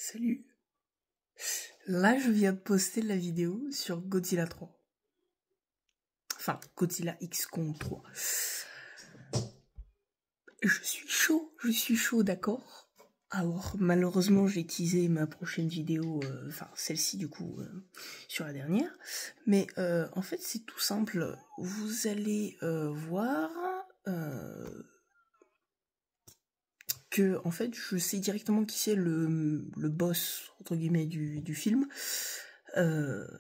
Salut. Là, je viens de poster la vidéo sur Godzilla 3. Enfin, Godzilla X Kong 3. Je suis chaud, d'accord. Alors, malheureusement, j'ai teasé ma prochaine vidéo, enfin, celle-ci, du coup, sur la dernière. Mais, en fait, c'est tout simple. Vous allez voir que, en fait, je sais directement qui c'est le boss, entre guillemets, du film.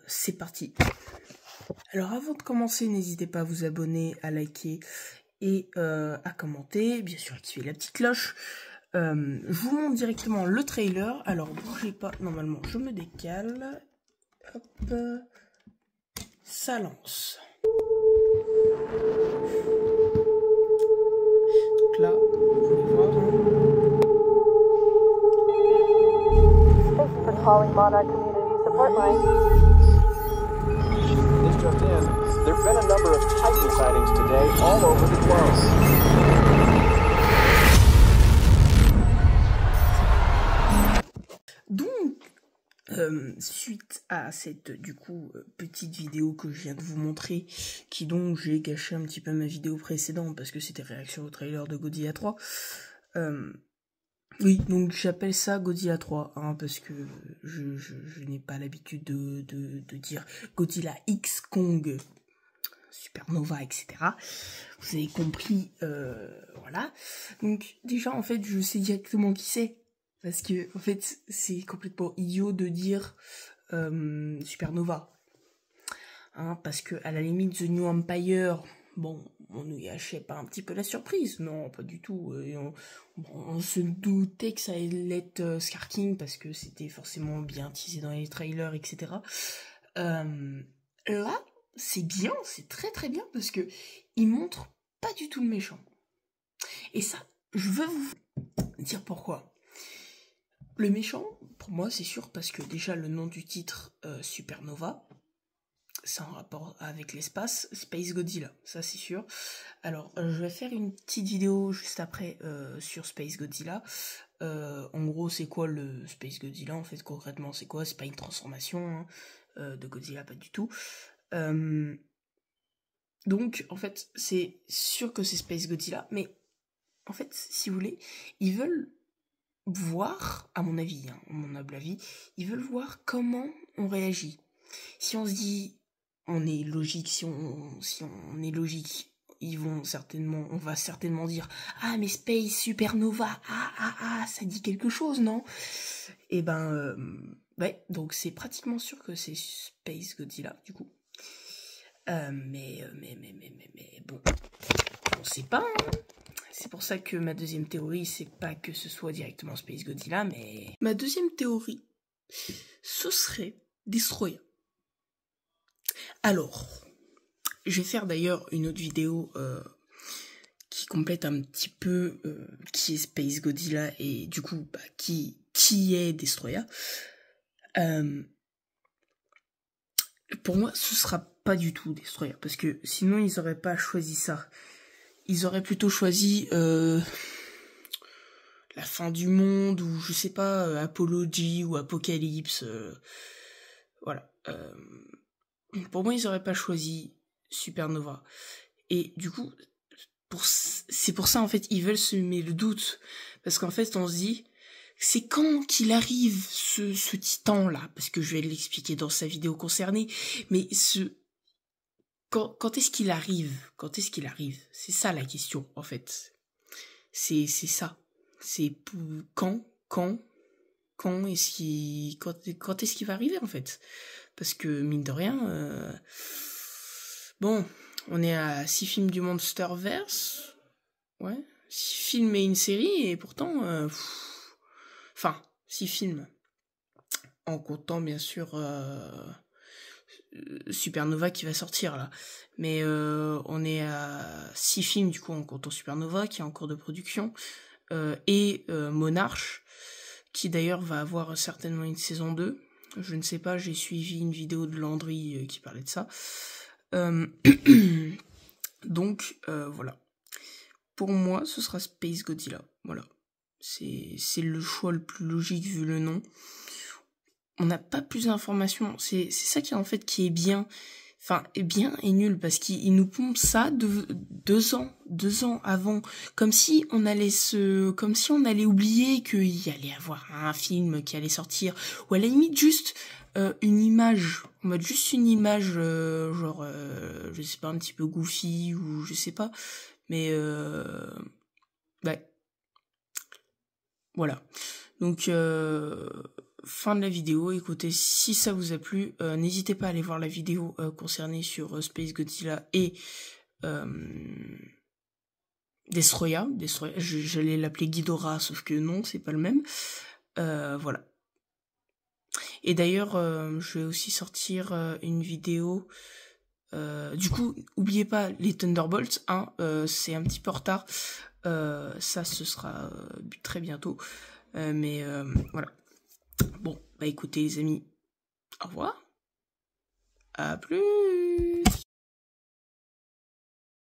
C'est parti. Alors avant de commencer, n'hésitez pas à vous abonner, à liker et à commenter, bien sûr activer la petite cloche. Je vous montre directement le trailer. Alors bougez pas, normalement je me décale. Hop, ça lance. Donc là, vous pouvez voir. Thank you for calling Monarch Community Support Line. This just in, there have been a number of Titan sightings today all over the globe. Donc, suite à cette, du coup, petite vidéo que je viens de vous montrer, qui donc, j'ai gâché un petit peu ma vidéo précédente, parce que c'était réaction au trailer de Godzilla 3, oui, donc j'appelle ça Godzilla 3, hein, parce que je n'ai pas l'habitude de dire Godzilla X Kong, Supernova, etc. Vous avez compris, voilà. Donc déjà, en fait, je sais directement qui c'est. Parce que, en fait, c'est complètement idiot de dire Supernova. Hein, parce que, à la limite, The New Empire, bon, on nous gâchait pas un petit peu la surprise. Non, pas du tout. Et on se doutait que ça allait être Scar King, parce que c'était forcément bien teasé dans les trailers, etc. Là, c'est bien, c'est très très bien, parce que il montre pas du tout le méchant. Et ça, je veux vous dire pourquoi. Le méchant, pour moi, c'est sûr, parce que déjà, le nom du titre, Supernova, c'est en rapport avec l'espace, Space Godzilla, ça c'est sûr. Alors, je vais faire une petite vidéo juste après sur Space Godzilla. En gros, c'est quoi le Space Godzilla? En fait, concrètement, c'est quoi? C'est pas une transformation hein, de Godzilla, pas du tout. Donc, en fait, c'est sûr que c'est Space Godzilla, mais en fait, si vous voulez, ils veulent voir, à mon avis, hein, à mon humble avis, ils veulent voir comment on réagit. Si on se dit, on est logique, si on est logique, on va certainement dire, ah mais Space Supernova, ça dit quelque chose, non? Et ben, ouais, donc c'est pratiquement sûr que c'est Space Godzilla, du coup. Mais bon, on sait pas, hein. C'est pour ça que ma deuxième théorie, c'est pas que ce soit directement Space Godzilla, mais... Ma deuxième théorie, ce serait Destroyer. Alors, je vais faire d'ailleurs une autre vidéo qui complète un petit peu qui est Space Godzilla et du coup, bah, qui est Destroyer. Pour moi, ce sera pas du tout Destroyer, parce que sinon, ils auraient pas choisi ça. Ils auraient plutôt choisi la fin du monde, ou je sais pas, Apology ou Apocalypse. Voilà. Pour moi, ils auraient pas choisi Supernova. Et du coup, c'est pour ça, en fait, ils veulent semer le doute. Parce qu'en fait, on se dit, c'est quand qu'il arrive ce titan-là? Parce que je vais l'expliquer dans sa vidéo concernée. Mais quand est-ce qu'il arrive? Quand est-ce qu'il arrive? C'est ça la question, en fait. C'est ça. C'est quand est-ce qu'il va arriver, en fait? Parce que, mine de rien, bon, on est à 6 films du Monsterverse. Ouais. 6 films et une série, et pourtant, enfin, 6 films. En comptant, bien sûr, Supernova qui va sortir là, mais on est à 6 films du coup en comptant Supernova qui est en cours de production et Monarch qui d'ailleurs va avoir certainement une saison 2. Je ne sais pas, j'ai suivi une vidéo de Landry qui parlait de ça. Donc voilà, pour moi ce sera Space Godzilla, voilà, c'est le choix le plus logique vu le nom. On n'a pas plus d'informations. C'est ça qui en fait qui est bien. Enfin, est bien et nul parce qu'il nous pompe ça 2 ans avant, comme si on allait oublier qu'il y allait avoir un film qui allait sortir, ou à la limite juste une image, en mode juste une image, genre, je sais pas, un petit peu goofy ou je sais pas, mais ouais, voilà. Donc fin de la vidéo. Écoutez, si ça vous a plu, n'hésitez pas à aller voir la vidéo concernée sur Space Godzilla et Destroya. J'allais l'appeler Ghidorah, sauf que non, c'est pas le même. Voilà. Et d'ailleurs, je vais aussi sortir une vidéo. Du coup, oubliez pas les Thunderbolts, hein, c'est un petit peu en retard. Ça, ce sera très bientôt. Mais voilà. Bon, bah écoutez les amis, au revoir, à plus.